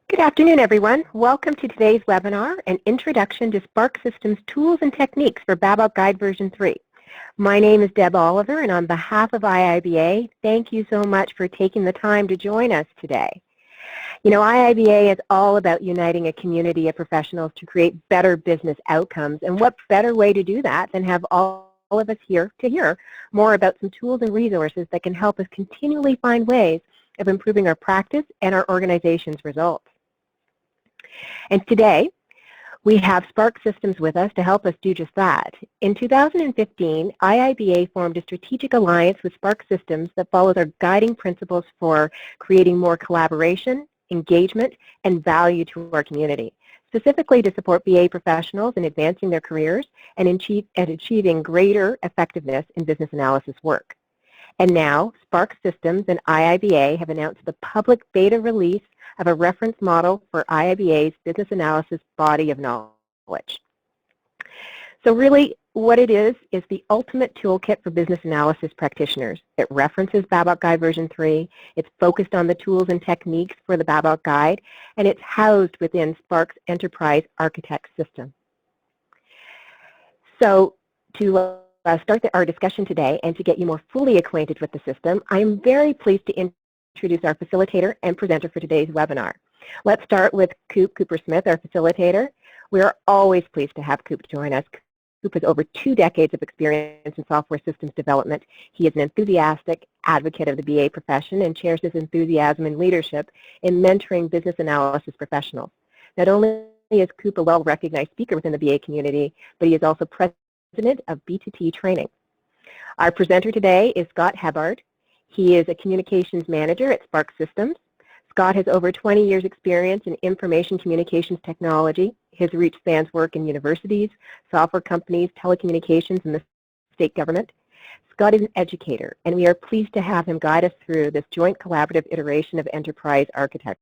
Good afternoon, everyone. Welcome to today's webinar, an introduction to Sparx Systems tools and techniques for BABOK Guide version 3. My name is Deb Oliver, and on behalf of IIBA, thank you so much for taking the time to join us today. You know, IIBA is all about uniting a community of professionals to create better business outcomes, and what better way to do that than have all of us here to hear more about some tools and resources that can help us continually find ways of improving our practice and our organization's results. And today, we have Sparx Systems with us to help us do just that. In 2015, IIBA formed a strategic alliance with Sparx Systems that follows our guiding principles for creating more collaboration, engagement, and value to our community, specifically to support BA professionals in advancing their careers and achieving greater effectiveness in business analysis work. And now, Sparx Systems and IIBA have announced the public beta release of a reference model for IIBA's business analysis body of knowledge. So really, what it is the ultimate toolkit for business analysis practitioners. It references BABOK Guide version 3, it's focused on the tools and techniques for the BABOK Guide, and it's housed within Sparx Enterprise Architect system. So to start our discussion today and to get you more fully acquainted with the system, I am very pleased to introduce our facilitator and presenter for today's webinar. Let's start with Cooper Smith, our facilitator. We are always pleased to have Coop join us. Coop has over 2 decades of experience in software systems development. He is an enthusiastic advocate of the BA profession and shares his enthusiasm and leadership in mentoring business analysis professionals. Not only is Coop a well-recognized speaker within the BA community, but he is also president of B2T training. Our presenter today is Scott Hebard. He is a communications manager at Sparx Systems. Scott has over 20 years experience in information communications technology. His reach spans work in universities, software companies, telecommunications, and the state government. Scott is an educator, and we are pleased to have him guide us through this joint collaborative iteration of enterprise architecture.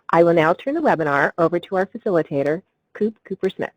I will now turn the webinar over to our facilitator, Cooper Smith.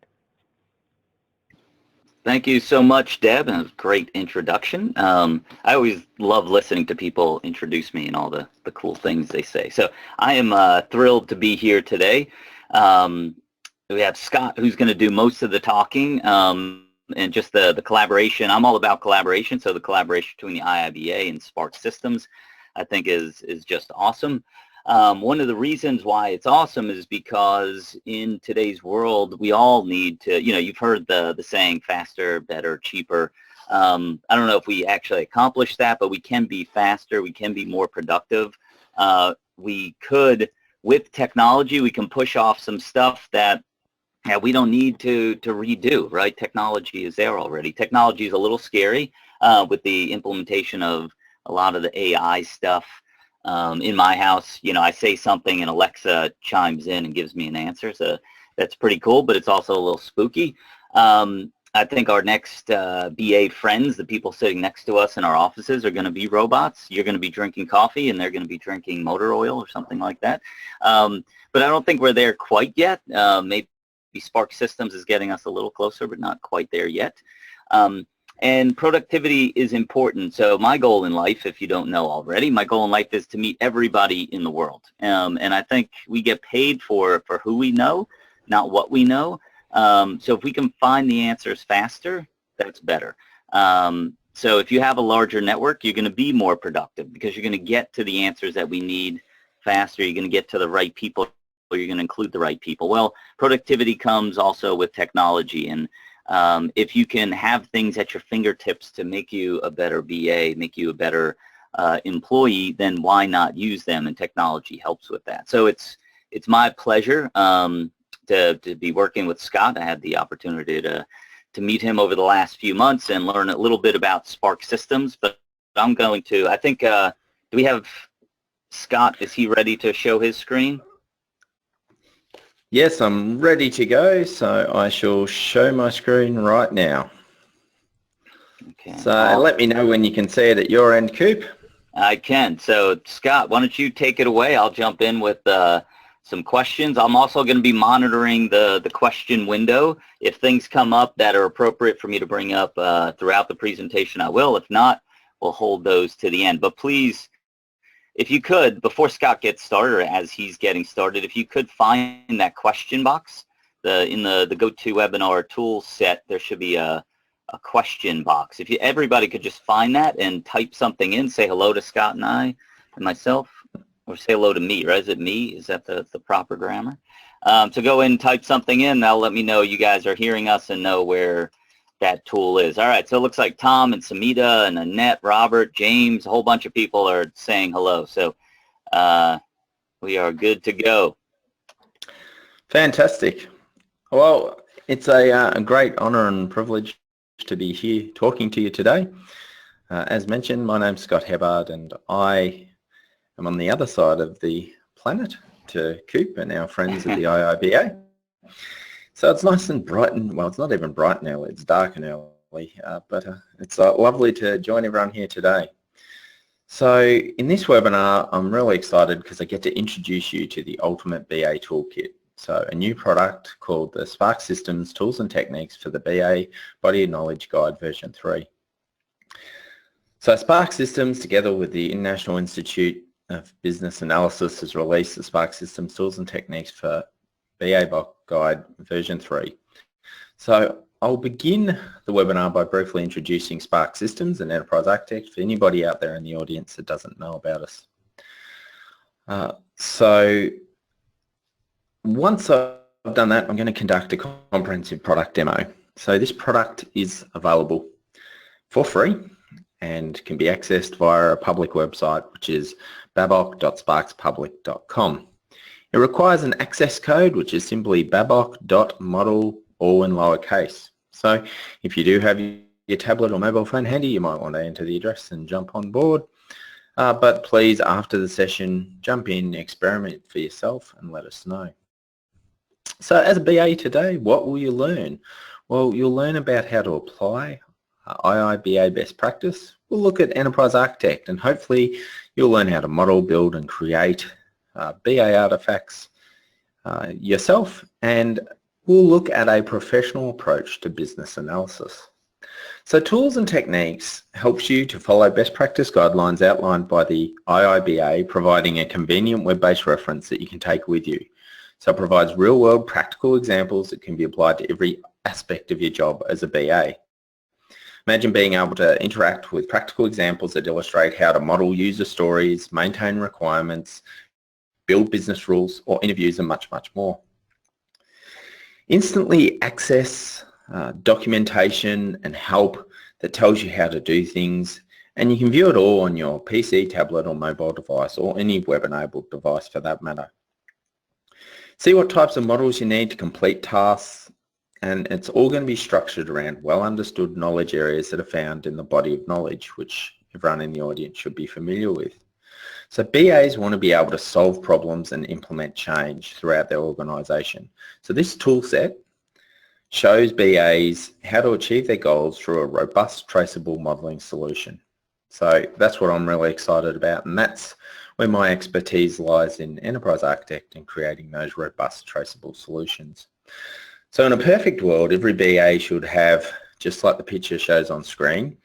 Thank you so much, Deb, and it was a great introduction. I always love listening to people introduce me and all the cool things they say. So I am thrilled to be here today. We have Scott, who's going to do most of the talking and just the collaboration. I'm all about collaboration, so the collaboration between the IIBA and Sparx Systems I think is just awesome. One of the reasons why it's awesome is because in today's world, we all need to, you know, you've heard the saying faster, better, cheaper. I don't know if we actually accomplish that, but we can be faster, we can be more productive. We could, with technology, we can push off some stuff that we don't need to redo, right? Technology is there already. Technology is a little scary with the implementation of a lot of the AI stuff. In my house, you know, I say something and Alexa chimes in and gives me an answer. So that's pretty cool, but it's also a little spooky. I think our next BA friends, the people sitting next to us in our offices, are going to be robots. You're going to be drinking coffee and they're going to be drinking motor oil or something like that. But I don't think we're there quite yet. Maybe Sparx Systems is getting us a little closer, but not quite there yet. And productivity is important. So my goal in life, if you don't know already, my goal in life is to meet everybody in the world. And I think we get paid for who we know, not what we know. So if we can find the answers faster, that's better. So if you have a larger network, you're going to be more productive because you're going to get to the answers that we need faster. You're going to get to the right people, or you're going to include the right people. Well, productivity comes also with technology, and if you can have things at your fingertips to make you a better BA, make you a better employee, then why not use them? And technology helps with that. So it's my pleasure to be working with Scott. I had the opportunity to meet him over the last few months and learn a little bit about Sparx Systems. But I'm going to, I think, do we have Scott? Is he ready to show his screen? Yes, I'm ready to go, so I shall show my screen right now. Okay. So let me know when you can see it at your end, Coop. I can. So Scott, why don't you take it away? I'll jump in with some questions. I'm also going to be monitoring the question window. If things come up that are appropriate for me to bring up throughout the presentation, I will. If not, we'll hold those to the end. But please, if you could, before Scott gets started, or as he's getting started, if you could find that question box, in the GoToWebinar tool set, there should be a question box. If everybody could just find that and type something in, say hello to Scott and I and myself, or say hello to me, right? Is it me? Is that the proper grammar? So go in and type something in. That'll let me know you guys are hearing us and know where that tool is. All right, so it looks like Tom and Samita and Annette, Robert, James, a whole bunch of people are saying hello. So we are good to go. Fantastic. Well, it's a great honour and privilege to be here talking to you today. As mentioned, my name's Scott Hebbard and I am on the other side of the planet to Coop and our friends at the IIBA. So it's nice and bright, and well, it's not even bright and early, it's dark and early, but it's lovely to join everyone here today. So in this webinar, I'm really excited because I get to introduce you to the Ultimate BA Toolkit. So a new product called the Sparx Systems Tools and Techniques for the BA Body of Knowledge Guide version 3. So Sparx Systems, together with the International Institute of Business Analysis, has released the Sparx Systems Tools and Techniques for BABOK Guide version 3. So I'll begin the webinar by briefly introducing Sparx Systems and Enterprise Architect for anybody out there in the audience that doesn't know about us. So once I've done that, I'm going to conduct a comprehensive product demo. So this product is available for free and can be accessed via a public website, which is babok.sparxpublic.com. It requires an access code, which is simply babok.model, all in lowercase. So if you do have your tablet or mobile phone handy, you might want to enter the address and jump on board. But please, after the session, jump in, experiment for yourself and let us know. So as a BA today, what will you learn? Well, you'll learn about how to apply IIBA best practice. We'll look at Enterprise Architect, and hopefully you'll learn how to model, build and create BA artifacts yourself, and we'll look at a professional approach to business analysis. So Tools and Techniques helps you to follow best practice guidelines outlined by the IIBA, providing a convenient web-based reference that you can take with you. So it provides real-world practical examples that can be applied to every aspect of your job as a BA. Imagine being able to interact with practical examples that illustrate how to model user stories, maintain requirements, build business rules or interviews, and much, much more. Instantly access documentation and help that tells you how to do things, and you can view it all on your PC, tablet or mobile device, or any web-enabled device for that matter. See what types of models you need to complete tasks, and it's all going to be structured around well understood knowledge areas that are found in the body of knowledge, which everyone in the audience should be familiar with. So BAs want to be able to solve problems and implement change throughout their organisation. So this tool set shows BAs how to achieve their goals through a robust, traceable modelling solution. So that's what I'm really excited about, and that's where my expertise lies in Enterprise Architect and creating those robust, traceable solutions. So in a perfect world, every BA should have, just like the picture shows on screen,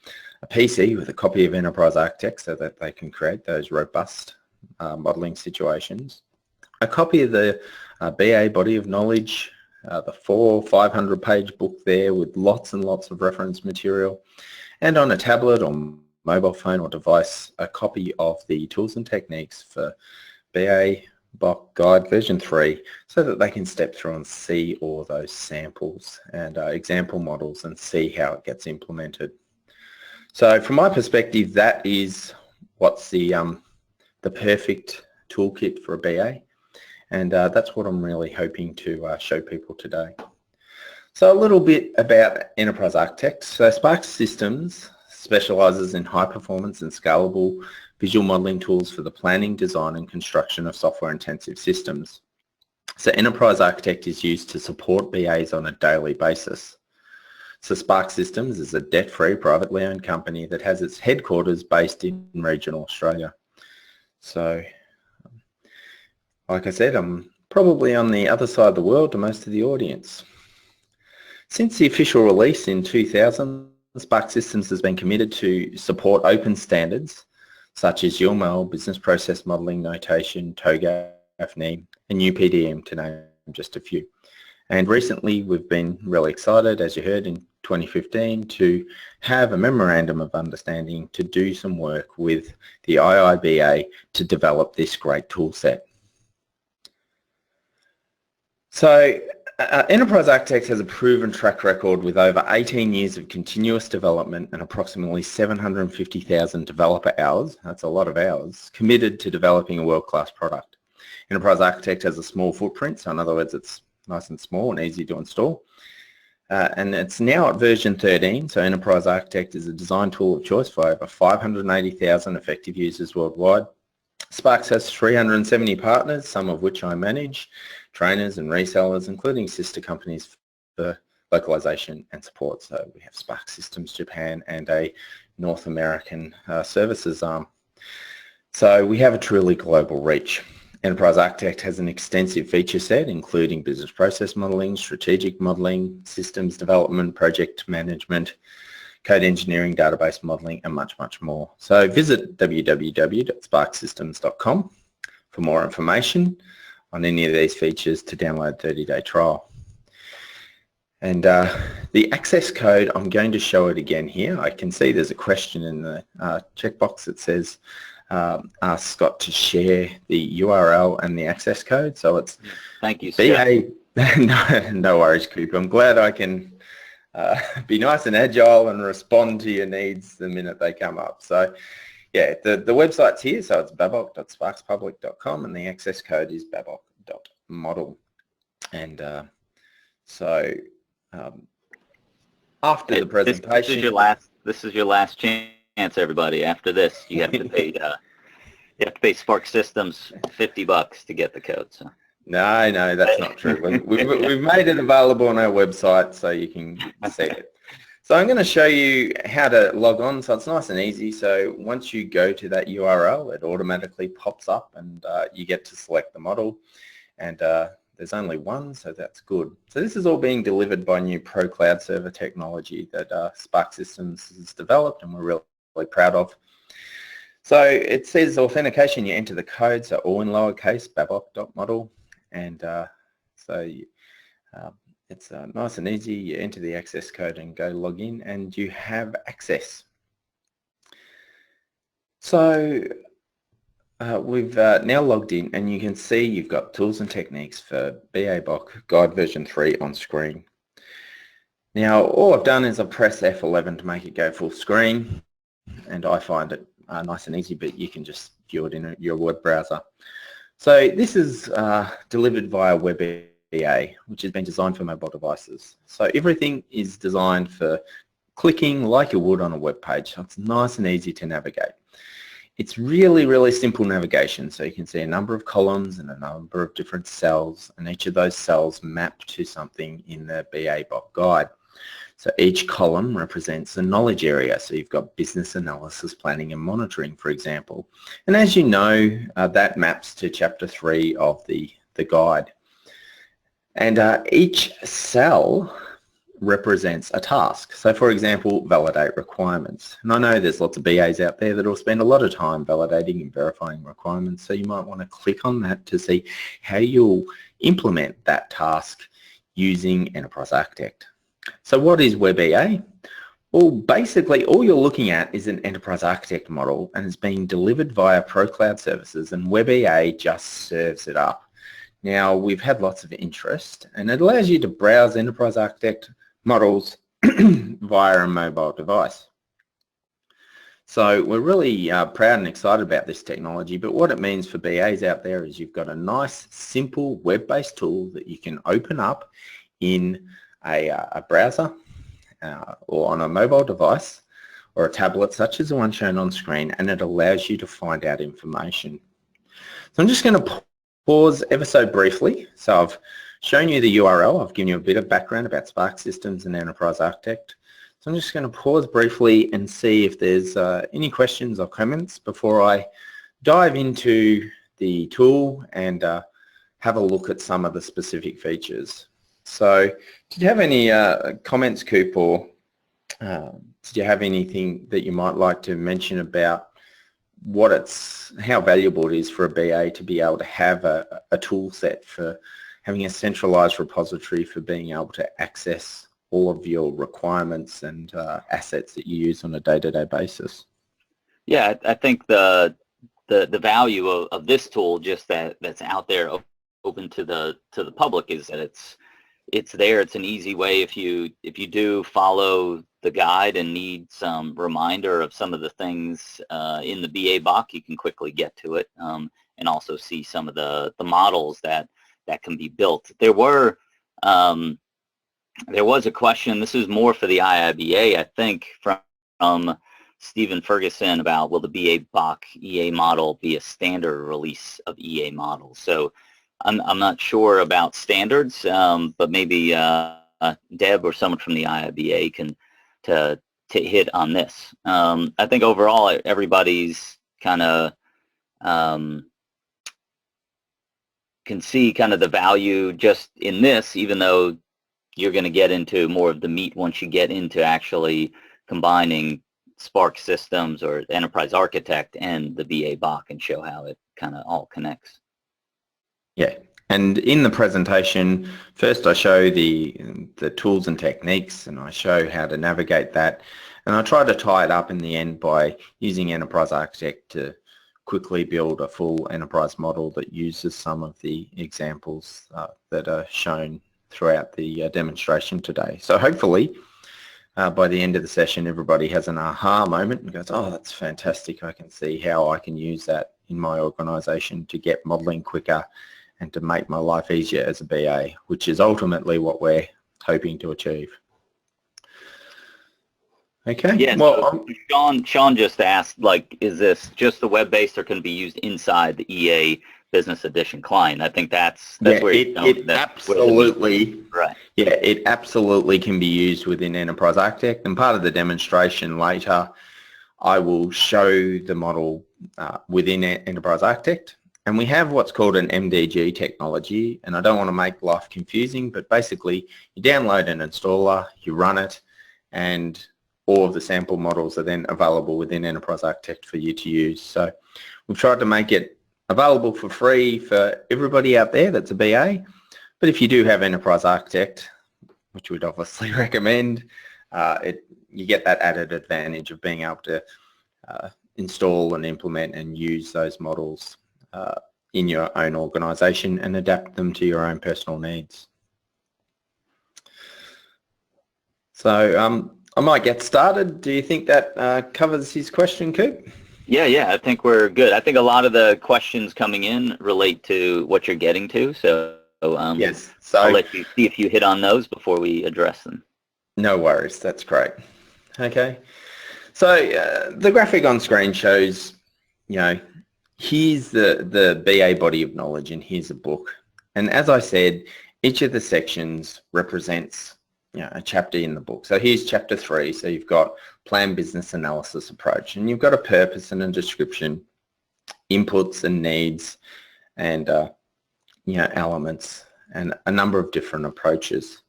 a PC with a copy of Enterprise Architect so that they can create those robust modelling situations, a copy of the BA Body of Knowledge, the 400-500 page book there with lots and lots of reference material, and on a tablet or mobile phone or device, a copy of the Tools and Techniques for BABOK Guide version 3 so that they can step through and see all those samples and example models and see how it gets implemented. So from my perspective, that is what's the perfect toolkit for a BA, and that's what I'm really hoping to show people today. So a little bit about Enterprise Architect. So Sparx Systems specialises in high performance and scalable visual modelling tools for the planning, design and construction of software intensive systems. So Enterprise Architect is used to support BAs on a daily basis. So Sparx Systems is a debt-free, privately owned company that has its headquarters based in regional Australia. So, like I said, I'm probably on the other side of the world to most of the audience. Since the official release in 2000, Sparx Systems has been committed to support open standards such as UML, business process modeling, notation, TOGAF, NEM, and UPDM, to name just a few. And recently we've been really excited, as you heard, in 2015 to have a memorandum of understanding to do some work with the IIBA to develop this great tool set. So Enterprise Architect has a proven track record with over 18 years of continuous development and approximately 750,000 developer hours, that's a lot of hours, committed to developing a world-class product. Enterprise Architect has a small footprint, so in other words it's nice and small and easy to install. And it's now at version 13, so Enterprise Architect is a design tool of choice for over 580,000 effective users worldwide. Sparx has 370 partners, some of which I manage, trainers and resellers, including sister companies for localization and support. So we have Sparx Systems Japan and a North American services arm. So we have a truly global reach. Enterprise Architect has an extensive feature set, including business process modeling, strategic modeling, systems development, project management, code engineering, database modeling, and much, much more. So visit www.sparxsystems.com for more information on any of these features to download 30-day trial. And the access code, I'm going to show it again here. I can see there's a question in the checkbox that says ask Scott to share the URL and the access code. So it's thank you, Scott. no worries, Coop. I'm glad I can be nice and agile and respond to your needs the minute they come up. So yeah, the website's here, so it's babok.sparxpublic.com and the access code is babok.model. And after the presentation, this is your last chance, everybody. After this, you have to pay Sparx Systems $50 to get the code. So. No, that's not true. We've made it available on our website so you can see it. So I'm going to show you how to log on. So it's nice and easy. So once you go to that URL, it automatically pops up and you get to select the model. And there's only one, so that's good. So this is all being delivered by new Pro Cloud Server technology that Sparx Systems has developed and we're really proud of. So it says authentication, you enter the code, so all in lowercase, babok.model. And it's nice and easy. You enter the access code and go log in and you have access. So we've now logged in and you can see you've got tools and techniques for BABOK Guide version 3 on screen. Now all I've done is I've pressed F11 to make it go full screen, and I find it nice and easy, but you can just view it in your web browser. So this is delivered via WebEA, which has been designed for mobile devices. So everything is designed for clicking like you would on a web page. So it's nice and easy to navigate. It's really, really simple navigation. So you can see a number of columns and a number of different cells, and each of those cells map to something in the BABOK guide. So each column represents a knowledge area. So you've got business analysis, planning and monitoring, for example. And as you know, that maps to chapter 3 of the guide. And each cell represents a task. So for example, validate requirements. And I know there's lots of BAs out there that will spend a lot of time validating and verifying requirements. So you might want to click on that to see how you'll implement that task using Enterprise Architect. So what is WebEA? Well, basically all you're looking at is an Enterprise Architect model, and it's being delivered via Pro Cloud Services, and WebEA just serves it up. Now we've had lots of interest, and it allows you to browse Enterprise Architect models via a mobile device. So we're really proud and excited about this technology, but what it means for BAs out there is you've got a nice, simple web-based tool that you can open up in a browser or on a mobile device or a tablet such as the one shown on screen, and it allows you to find out information. So I'm just going to pause ever so briefly. So I've shown you the URL, I've given you a bit of background about Sparx Systems and Enterprise Architect. So I'm just going to pause briefly and see if there's any questions or comments before I dive into the tool and have a look at some of the specific features. So did you have any comments, Coop, or did you have anything that you might like to mention about how valuable it is for a BA to be able to have a tool set for having a centralized repository for being able to access all of your requirements and assets that you use on a day-to-day basis. Yeah, I think the value of this tool, just that's out there open to the public, is that it's there. It's an easy way if you do follow the guide and need some reminder of some of the things in the BABOK, you can quickly get to it and also see some of the models that can be built. There was a question, this is more for the IIBA, I think, from Stephen Ferguson about, will the BABOK EA model be a standard release of EA models? So I'm not sure about standards, but maybe Deb or someone from the IIBA can to hit on this. I think overall everybody's kind of can see kind of the value just in this, even though you're going to get into more of the meat once you get into actually combining Sparx systems or Enterprise Architect and the BABOK and show how it kind of all connects. Yeah, and in the presentation, first I show the tools and techniques, and I show how to navigate that, and I try to tie it up in the end by using Enterprise Architect to quickly build a full enterprise model that uses some of the examples that are shown throughout the demonstration today. So hopefully by the end of the session everybody has an aha moment and goes, oh, that's fantastic, I can see how I can use that in my organization to get modeling quicker and to make my life easier as a BA, which is ultimately what we're hoping to achieve. Okay. Yeah, well, so Sean just asked, like, is this just the web-based or can it be used inside the EA Business Edition client? I think that's where it absolutely, right. Yeah, it absolutely can be used within Enterprise Architect, and part of the demonstration later, I will show the model within Enterprise Architect. And we have what's called an MDGE technology, and I don't want to make life confusing, but basically you download an installer, you run it, and all of the sample models are then available within Enterprise Architect for you to use. So we've tried to make it available for free for everybody out there that's a BA, but if you do have Enterprise Architect, which we'd obviously recommend, you get that added advantage of being able to install and implement and use those models in your own organization and adapt them to your own personal needs. So I might get started. Do you think that covers his question, Coop? Yeah, I think we're good. I think a lot of the questions coming in relate to what you're getting to, so yes. So I'll let you see if you hit on those before we address them. No worries, that's great. Okay, so the graphic on screen shows, here's the BA body of knowledge and here's a book. And as I said, each of the sections represents a chapter in the book. So here's chapter 3. So you've got plan, business, analysis, approach, and you've got a purpose and a description, inputs and needs, and elements, and a number of different approaches.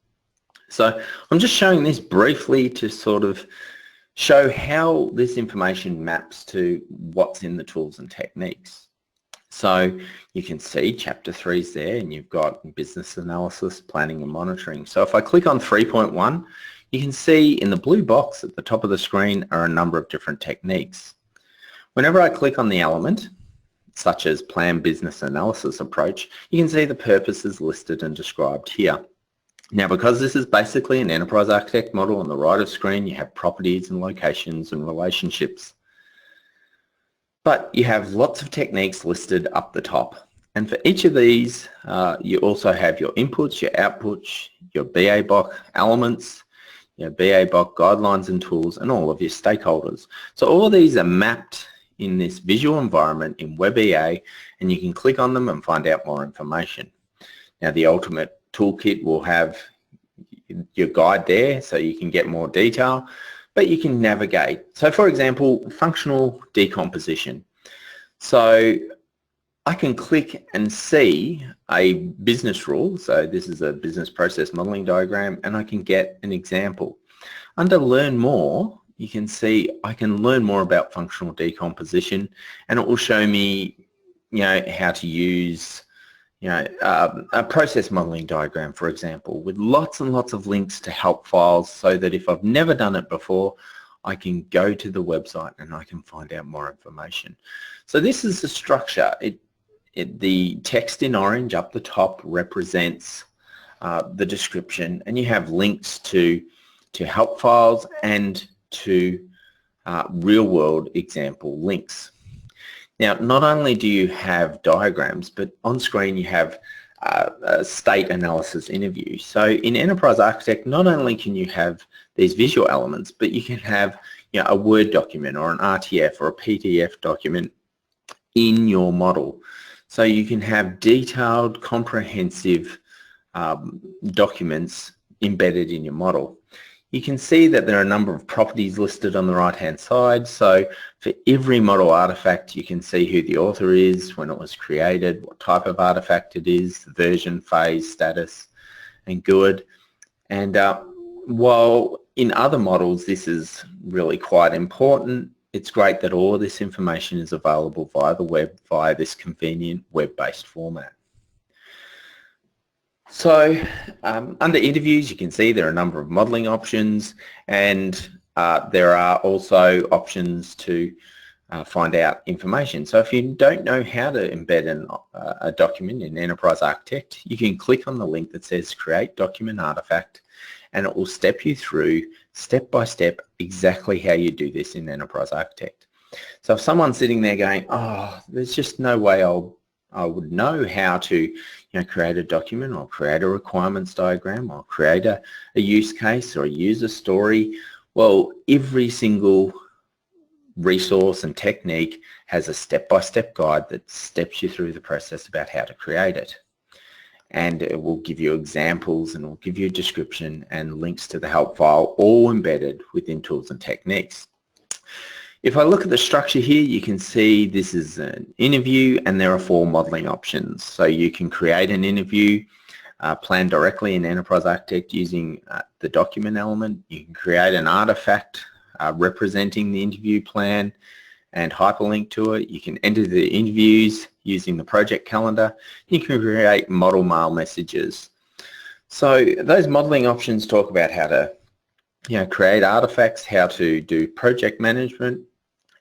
So I'm just showing this briefly to sort of show how this information maps to what's in the tools and techniques. So you can see chapter 3 is there, and you've got business analysis, planning and monitoring. So if I click on 3.1, you can see in the blue box at the top of the screen are a number of different techniques. Whenever I click on the element, such as plan, business analysis, approach, you can see the purposes listed and described here. Now, because this is basically an Enterprise Architect model, on the right of screen you have properties and locations and relationships. But you have lots of techniques listed up the top. And for each of these, you also have your inputs, your outputs, your BABOK elements, your BABOK guidelines and tools, and all of your stakeholders. So all of these are mapped in this visual environment in WebEA, and you can click on them and find out more information. Now, the ultimate toolkit will have your guide there so you can get more detail, but you can navigate. So for example, functional decomposition. So I can click and see a business rule. So this is a business process modeling diagram, and I can get an example. Under learn more, you can see I can learn more about functional decomposition, and it will show me, how to use, a process modeling diagram, for example, with lots and lots of links to help files, so that if I've never done it before, I can go to the website and I can find out more information. So this is the structure. The text in orange up the top represents the description, and you have links to help files and to real-world example links. Now, not only do you have diagrams, but on screen you have a state analysis interview. So in Enterprise Architect, not only can you have these visual elements, but you can have a Word document or an RTF or a PDF document in your model. So you can have detailed, comprehensive documents embedded in your model. You can see that there are a number of properties listed on the right-hand side. So for every model artifact, you can see who the author is, when it was created, what type of artifact it is, the version, phase, status, and GUID. And while in other models this is really quite important, it's great that all of this information is available via the web, via this convenient web-based format. So under interviews, you can see there are a number of modelling options, and there are also options to find out information. So if you don't know how to embed a document in Enterprise Architect, you can click on the link that says Create Document Artifact, and it will step you through step by step exactly how you do this in Enterprise Architect. So if someone's sitting there going, oh, there's just no way I would know how to create a document or create a requirements diagram or create a use case or a user story, well, every single resource and technique has a step-by-step guide that steps you through the process about how to create it. And it will give you examples, and it will give you a description and links to the help file, all embedded within Tools and Techniques. If I look at the structure here, you can see this is an interview, and there are 4 modeling options. So you can create an interview, plan directly in Enterprise Architect using the document element. You can create an artifact representing the interview plan and hyperlink to it. You can enter the interviews using the project calendar. You can create model mail messages. So those modeling options talk about how to create artifacts, how to do project management,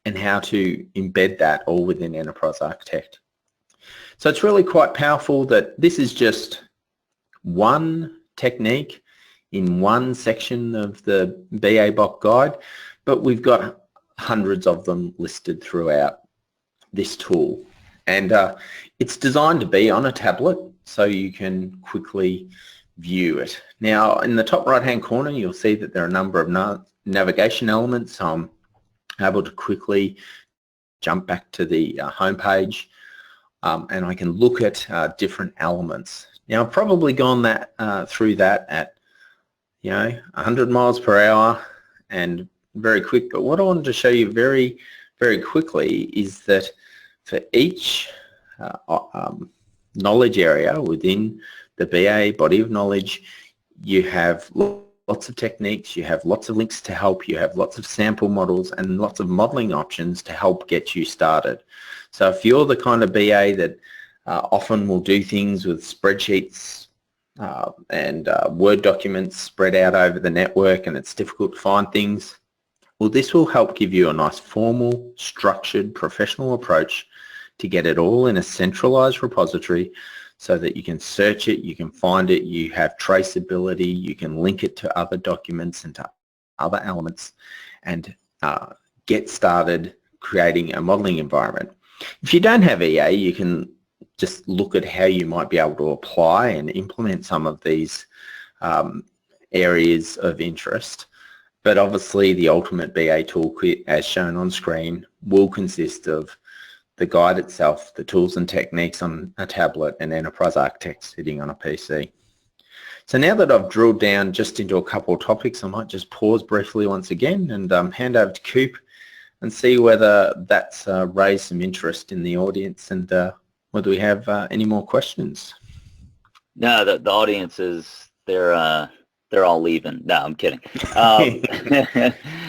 and how to embed that all within Enterprise Architect. So it's really quite powerful that this is just one technique in one section of the BABOK guide, but we've got hundreds of them listed throughout this tool. And it's designed to be on a tablet so you can quickly view it. Now, in the top right-hand corner, you'll see that there are a number of navigation elements. So I'm able to quickly jump back to the home page, and I can look at different elements. Now, I've probably gone through that at 100 miles per hour and very quick. But what I wanted to show you very, very quickly is that for each knowledge area within the BA body of knowledge, you have lots of techniques, you have lots of links to help, you have lots of sample models and lots of modeling options to help get you started. So if you're the kind of BA that often will do things with spreadsheets and Word documents spread out over the network, and it's difficult to find things, well, this will help give you a nice formal, structured, professional approach to get it all in a centralized repository so that you can search it, you can find it, you have traceability, you can link it to other documents and to other elements, and get started creating a modeling environment. If you don't have EA, you can just look at how you might be able to apply and implement some of these areas of interest. But obviously the ultimate BA toolkit, as shown on screen, will consist of the guide itself, the tools and techniques on a tablet, and Enterprise Architect sitting on a PC. So now that I've drilled down just into a couple of topics, I might just pause briefly once again and hand over to Coop and see whether that's raised some interest in the audience, and whether we have any more questions. No, the audience is, they're all leaving. No, I'm kidding.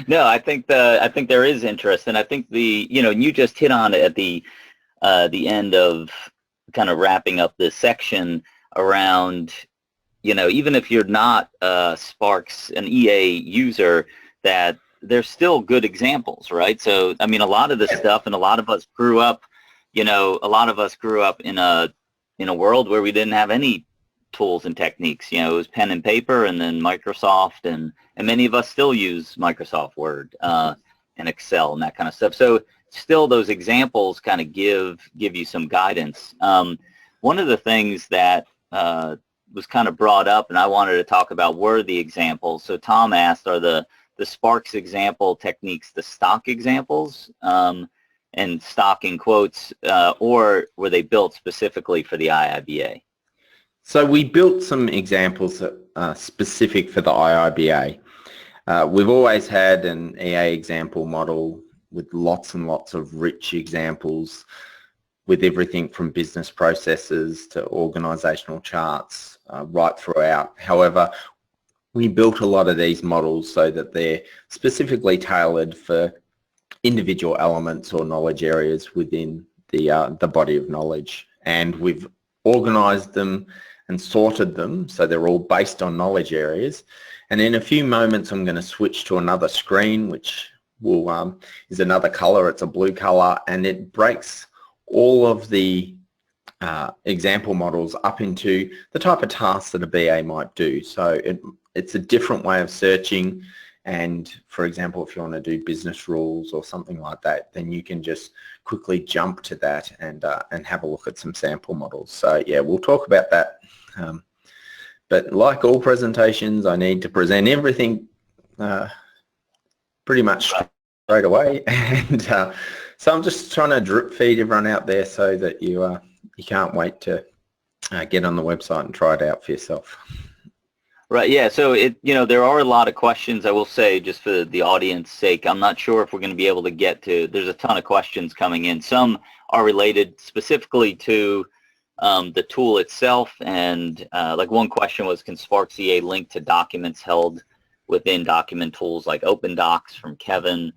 No, I think there is interest, and I think you just hit on it at the end of kind of wrapping up this section around, even if you're not a Sparx, an EA user, that there's still good examples, right? So, I mean, a lot of this stuff, and a lot of us grew up, in a world where we didn't have any tools and techniques. It was pen and paper, and then Microsoft, and many of us still use Microsoft Word and Excel and that kind of stuff. So still those examples kind of give you some guidance. One of the things that was kind of brought up and I wanted to talk about were the examples. So Tom asked, are the Sparx example techniques the stock examples, and stock in quotes, or were they built specifically for the IIBA? So we built some examples that are specific for the IIBA. We've always had an EA example model with lots and lots of rich examples with everything from business processes to organizational charts right throughout. However, we built a lot of these models so that they're specifically tailored for individual elements or knowledge areas within the body of knowledge. And we've organized them and sorted them so they're all based on knowledge areas. And in a few moments I'm going to switch to another screen, which will is another color. It's a blue color, and it breaks all of the example models up into the type of tasks that a BA might do. So it's a different way of searching, and for example, if you want to do business rules or something like that, then you can just quickly jump to that and have a look at some sample models. So yeah, we'll talk about that. But like all presentations, I need to present everything pretty much straight away, and so I'm just trying to drip feed everyone out there so that you can't wait to get on the website and try it out for yourself. Right, yeah, so there are a lot of questions, I will say, just for the audience sake. I'm not sure if we're going to be able to get to, there's a ton of questions coming in. Some are related specifically to the tool itself, and like one question was, can Sparx EA link to documents held within document tools like OpenDocs, from Kevin.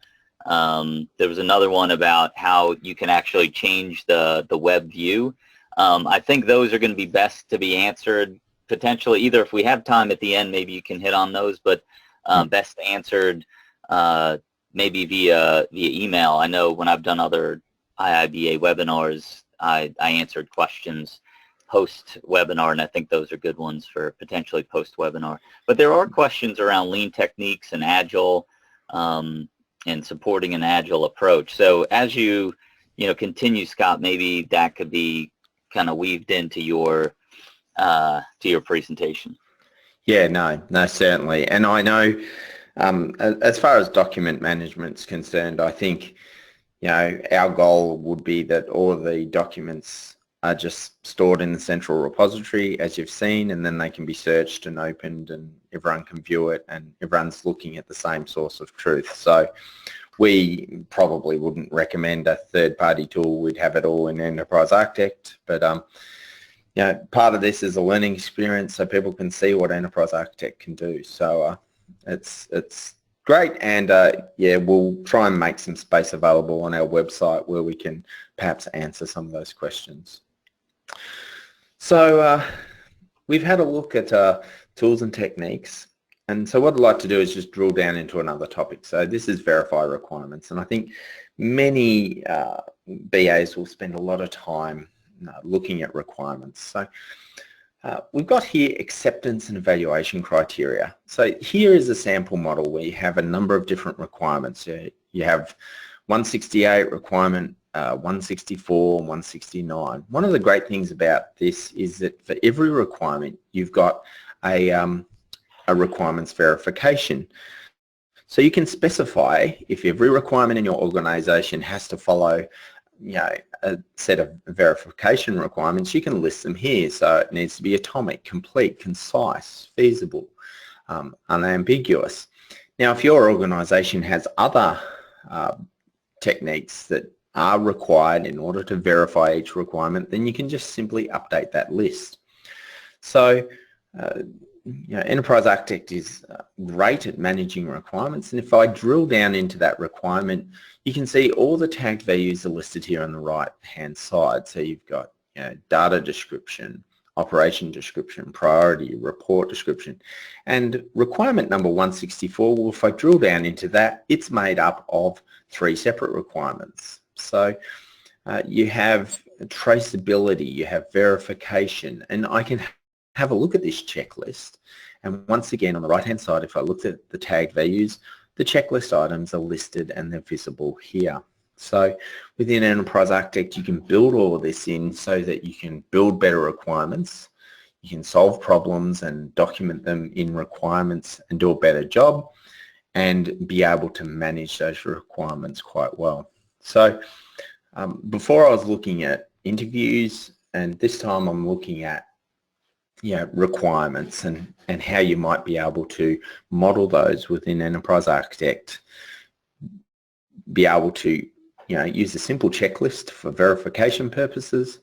There was another one about how you can actually change the web view. I think those are going to be best to be answered potentially, either if we have time at the end, maybe you can hit on those, but best answered maybe via email. I know when I've done other IIBA webinars, I answered questions post-webinar, and I think those are good ones for potentially post-webinar. But there are questions around lean techniques and agile, and supporting an agile approach. So as you continue, Scott, maybe that could be kind of weaved into your presentation. Yeah, no, certainly. And I know as far as document management's concerned, I think our goal would be that all of the documents are just stored in the central repository, as you've seen, and then they can be searched and opened, and everyone can view it, and everyone's looking at the same source of truth. So we probably wouldn't recommend a third-party tool. We'd have it all in Enterprise Architect, but part of this is a learning experience, so people can see what Enterprise Architect can do. So it's great, and yeah, we'll try and make some space available on our website where we can perhaps answer some of those questions. So we've had a look at tools and techniques, and so what I'd like to do is just drill down into another topic. So this is verify requirements, and I think many BAs will spend a lot of time looking at requirements. So we've got here acceptance and evaluation criteria. So here is a sample model where you have a number of different requirements. You have 168 requirement, 164, 169. One of the great things about this is that for every requirement, you've got a requirements verification. So you can specify if every requirement in your organization has to follow a set of verification requirements, you can list them here. So it needs to be atomic, complete, concise, feasible, unambiguous. Now, if your organization has other techniques that are required in order to verify each requirement, then you can just simply update that list. So Enterprise Architect is great at managing requirements, and if I drill down into that requirement, you can see all the tagged values are listed here on the right hand side. So you've got data description, operation description, priority, report description, and requirement number 164, well, if I drill down into that, it's made up of 3 separate requirements. So you have traceability, you have verification, and I can have a look at this checklist, and once again on the right hand side, if I look at the tagged values, the checklist items are listed and they're visible here. So within Enterprise Architect, you can build all of this in so that you can build better requirements, you can solve problems and document them in requirements and do a better job, and be able to manage those requirements quite well. So before I was looking at interviews, and this time I'm looking at requirements and how you might be able to model those within Enterprise Architect, be able to use a simple checklist for verification purposes,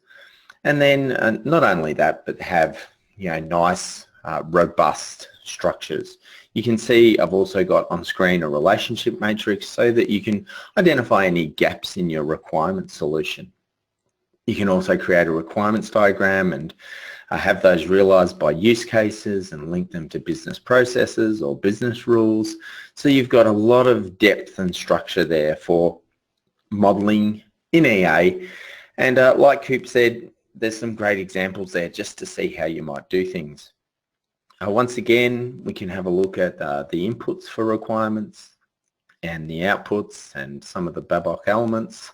and then not only that, but have nice robust structures. You can see I've also got on screen a relationship matrix so that you can identify any gaps in your requirement solution. You can also create a requirements diagram and have those realized by use cases and link them to business processes or business rules. So you've got a lot of depth and structure there for modeling in EA. And like Coop said, there's some great examples there just to see how you might do things. Once again, we can have a look at the inputs for requirements and the outputs and some of the BABOK elements,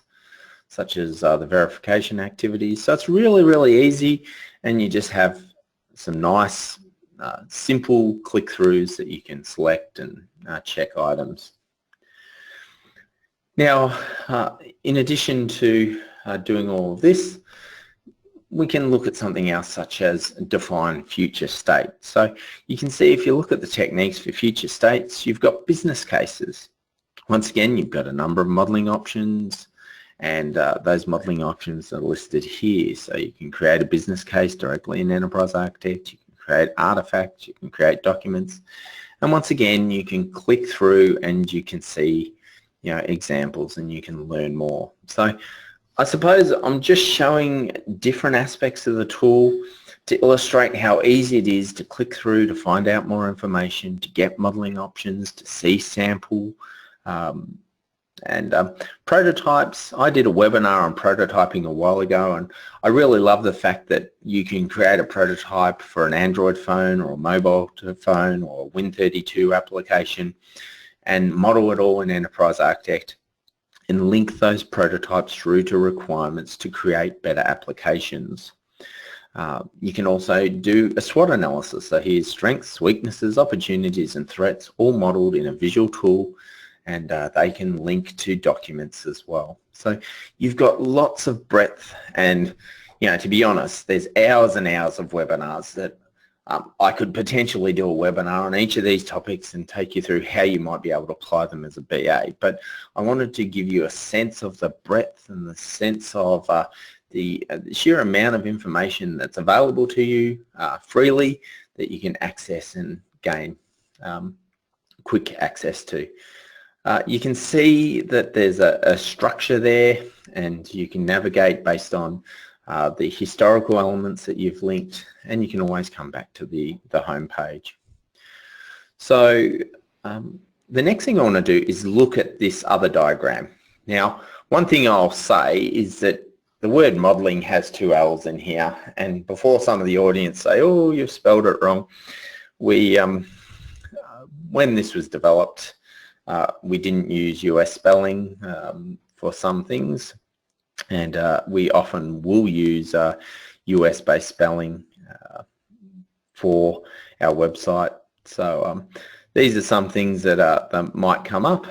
such as the verification activities. So it's really, really easy, and you just have some nice, simple click-throughs that you can select and check items. Now, in addition to doing all of this, we can look at something else such as define future state. So you can see if you look at the techniques for future states, you've got business cases. Once again, you've got a number of modeling options, and those modeling options are listed here. So you can create a business case directly in Enterprise Architect, you can create artifacts, you can create documents, and once again you can click through and you can see examples and you can learn more. So I suppose I'm just showing different aspects of the tool to illustrate how easy it is to click through to find out more information, to get modeling options, to see sample, and prototypes. I did a webinar on prototyping a while ago, and I really love the fact that you can create a prototype for an Android phone or a mobile phone or a Win32 application and model it all in Enterprise Architect and link those prototypes through to requirements to create better applications. You can also do a SWOT analysis. So here's strengths, weaknesses, opportunities and threats, all modeled in a visual tool, and they can link to documents as well. So you've got lots of breadth, and to be honest, there's hours and hours of webinars that I could potentially do a webinar on each of these topics and take you through how you might be able to apply them as a BA. But I wanted to give you a sense of the breadth and the sense of the sheer amount of information that's available to you freely that you can access and gain quick access to. You can see that there's a structure there, and you can navigate based on the historical elements that you've linked, and you can always come back to the home page. So the next thing I want to do is look at this other diagram. Now, one thing I'll say is that the word modeling has 2 L's in here, and before some of the audience say, oh, you've spelled it wrong, we when this was developed, we didn't use US spelling for some things, and we often will use US-based spelling for our website. So these are some things that that might come up,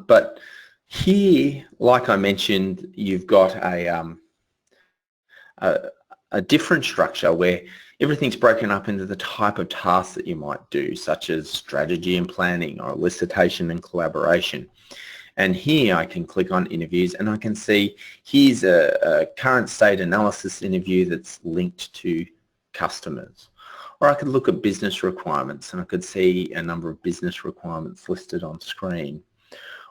but here, like I mentioned, you've got a different structure where everything's broken up into the type of tasks that you might do, such as strategy and planning or elicitation and collaboration. And here I can click on interviews, and I can see here's a current state analysis interview that's linked to customers. or I could look at business requirements and I could see a number of business requirements listed on screen.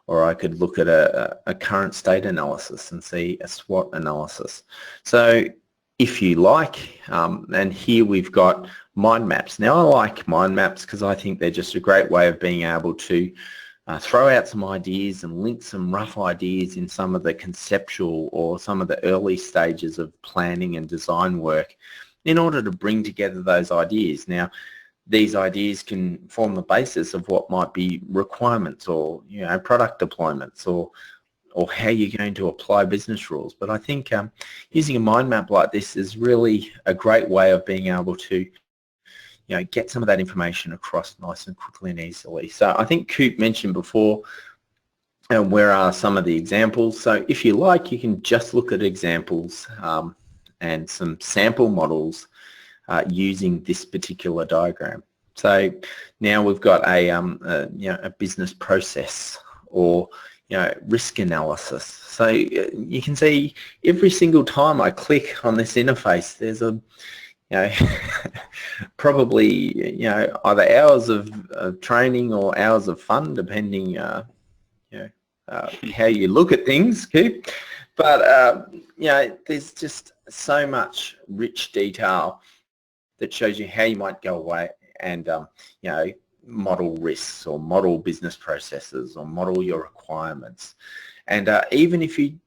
Or I could look at a current state analysis and see a SWOT analysis. So if you like, and here we've got mind maps. Now I like mind maps because I think they're just a great way of being able to throw out some ideas and link some rough ideas in some of the conceptual or some of the early stages of planning and design work in order to bring together those ideas. Now, these ideas can form the basis of what might be requirements or product deployments or how you're going to apply business rules. But I think using a mind map like this is really a great way of being able to get some of that information across nice and quickly and easily. So I think Coop mentioned before where are some of the examples. So if you like, you can just look at examples and some sample models using this particular diagram. So now we've got a business process or risk analysis. So you can see every single time I click on this interface, there's a probably either hours of training or hours of fun, depending how you look at things, Coop. But there's just so much rich detail that shows you how you might go away and model risks or model business processes or model your requirements. And even if you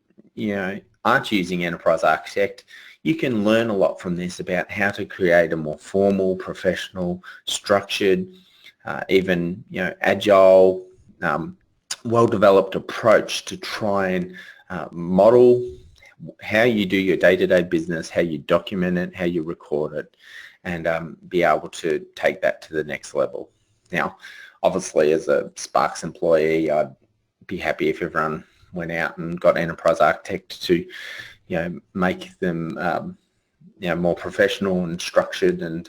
aren't using Enterprise Architect, you can learn a lot from this about how to create a more formal, professional, structured, even agile, well-developed approach to try and model how you do your day-to-day business, how you document it, how you record it, and be able to take that to the next level. Now, obviously, as a Sparx employee, I'd be happy if everyone went out and got Enterprise Architect to, make them, more professional and structured. And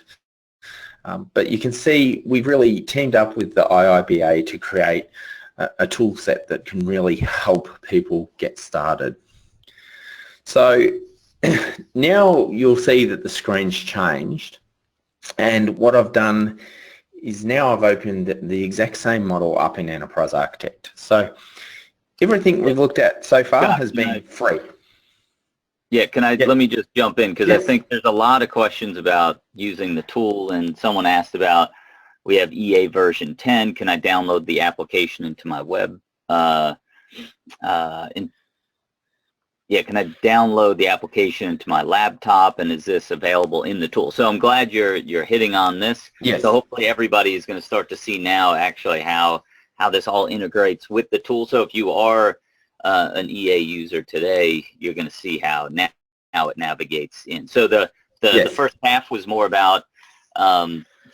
but you can see we've really teamed up with the IIBA to create a tool set that can really help people get started. So now you'll see that the screen's changed, and what I've done is now I've opened the exact same model up in Enterprise Architect. So everything we've looked at so far has been free. Yeah, let me just jump in because Yes. I think there's a lot of questions about using the tool, and someone asked about, we have EA version 10, can I download the application into my web? Can I download the application into my laptop, and is this available in the tool? So I'm glad you're hitting on this. Yes. So hopefully everybody is going to start to see now actually how this all integrates with the tool. So if you are an EA user today, you're going to see how it navigates in. So the first half was more about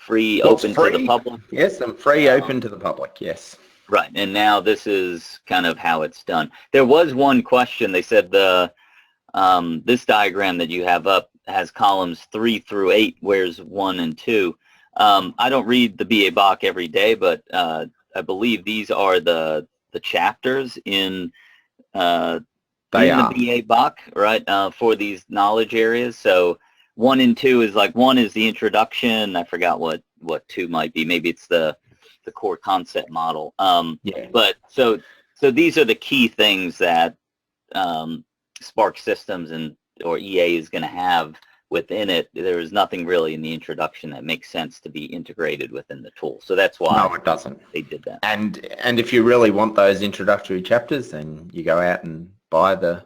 free, open to the public. Yes, and free, open to the public, yes. Right, and now this is kind of how it's done. There was one question. They said this diagram that you have up has columns 3 through 8, where's 1 and 2. I don't read the BABOK every day, but I believe these are the chapters in the BABOK, right, for these knowledge areas. So 1 and 2 is like 1 is the introduction. I forgot what 2 might be. Maybe it's the core concept model. But so these are the key things that Sparx Systems or EA is going to have within it. There is nothing really in the introduction that makes sense to be integrated within the tool. So that's why no, it doesn't. They did that. And if you really want those introductory chapters, then you go out and buy the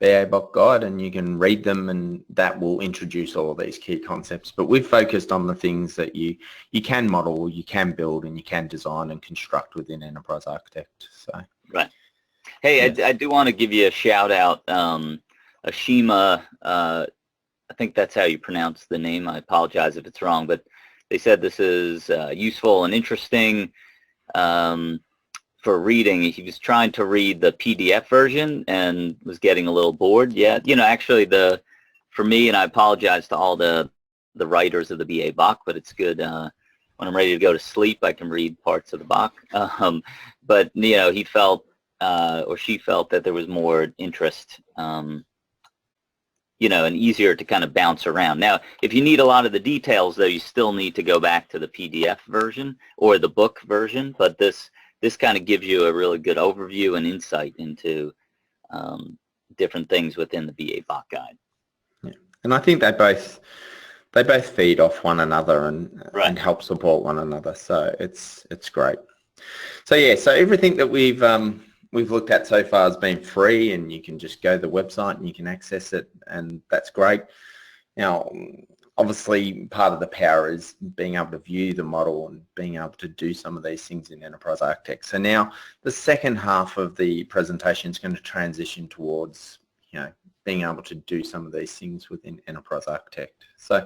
BABOK guide and you can read them, and that will introduce all of these key concepts. But we've focused on the things that you can model, you can build, and you can design and construct within Enterprise Architect. So right. Hey, yes. I do want to give you a shout out. Ashima, I think that's how you pronounce the name. I apologize if it's wrong, but they said this is useful and interesting for reading. He was trying to read the PDF version and was getting a little bored. Yeah, actually for me, and I apologize to all the writers of the BABOK, but it's good. When I'm ready to go to sleep, I can read parts of the BOK. But he felt or she felt that there was more interest and easier to kind of bounce around. Now, if you need a lot of the details, though, you still need to go back to the PDF version or the book version, but this kind of gives you a really good overview and insight into different things within the BABOK guide. Yeah. And I think they both feed off one another Right. and help support one another. So it's great. So yeah, so everything that we've looked at so far has been free, and you can just go to the website and you can access it, and that's great. Now, obviously, part of the power is being able to view the model and being able to do some of these things in Enterprise Architect. So now the second half of the presentation is going to transition towards, being able to do some of these things within Enterprise Architect. So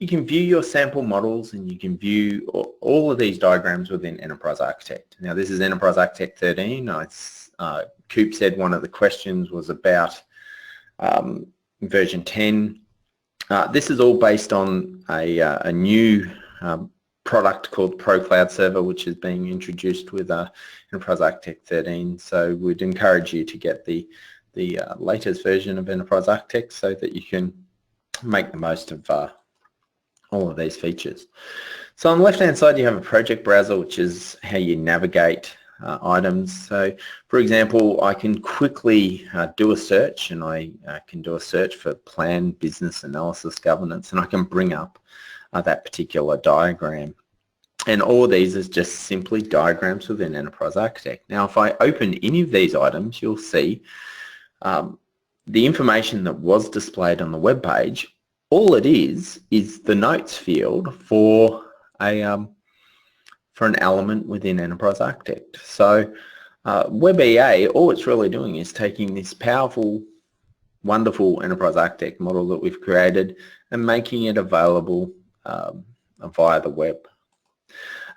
you can view your sample models and you can view all of these diagrams within Enterprise Architect. Now, this is Enterprise Architect 13. Coop said one of the questions was about version 10. This is all based on a new product called Pro Cloud Server, which is being introduced with Enterprise Architect 13. So we'd encourage you to get the latest version of Enterprise Architect so that you can make the most of all of these features. So on the left-hand side, you have a project browser, which is how you navigate items. So, for example, I can quickly do a search, and I can do a search for plan, business, analysis, governance, and I can bring up that particular diagram. And all of these is just simply diagrams within Enterprise Architect. Now, if I open any of these items, you'll see the information that was displayed on the web page. All it is the notes field for an element within Enterprise Architect. So WebEA, all it's really doing is taking this powerful, wonderful Enterprise Architect model that we've created and making it available via the web.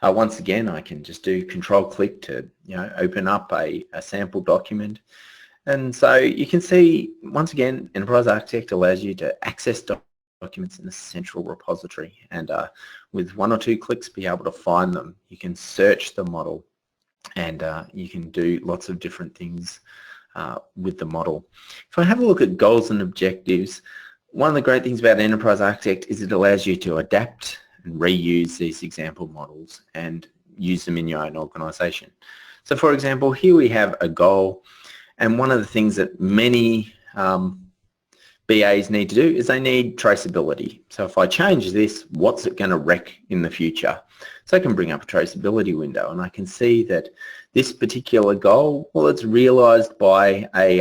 Once again, I can just do Control-click to open up a sample document. And so you can see, once again, Enterprise Architect allows you to access documents in a central repository, and with one or two clicks be able to find them. You can search the model, and you can do lots of different things with the model. If I have a look at goals and objectives, one of the great things about Enterprise Architect is it allows you to adapt and reuse these example models and use them in your own organization. So for example, here we have a goal, and one of the things that many BAs need to do is they need traceability. So if I change this, what's it going to wreck in the future? So I can bring up a traceability window, and I can see that this particular goal, well, it's realized by a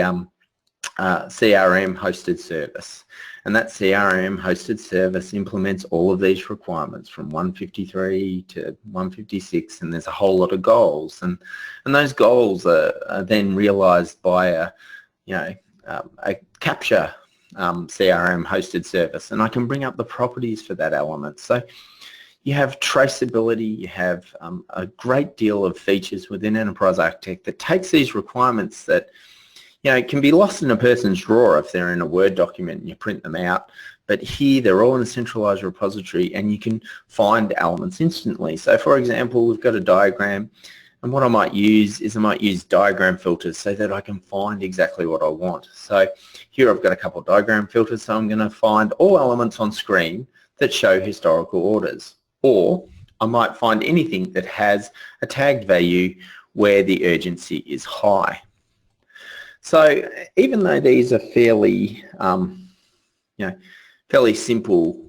CRM hosted service. And that CRM hosted service implements all of these requirements from 153 to 156, and there's a whole lot of goals. And those goals are then realized by a capture CRM hosted service, and I can bring up the properties for that element. So you have traceability, you have a great deal of features within Enterprise Architect that takes these requirements that can be lost in a person's drawer if they're in a Word document and you print them out, but here they're all in a centralized repository and you can find elements instantly. So for example, we've got a diagram, and what I might use is diagram filters so that I can find exactly what I want. So here I've got a couple of diagram filters, so I'm going to find all elements on screen that show historical orders. Or I might find anything that has a tagged value where the urgency is high. So even though these are fairly simple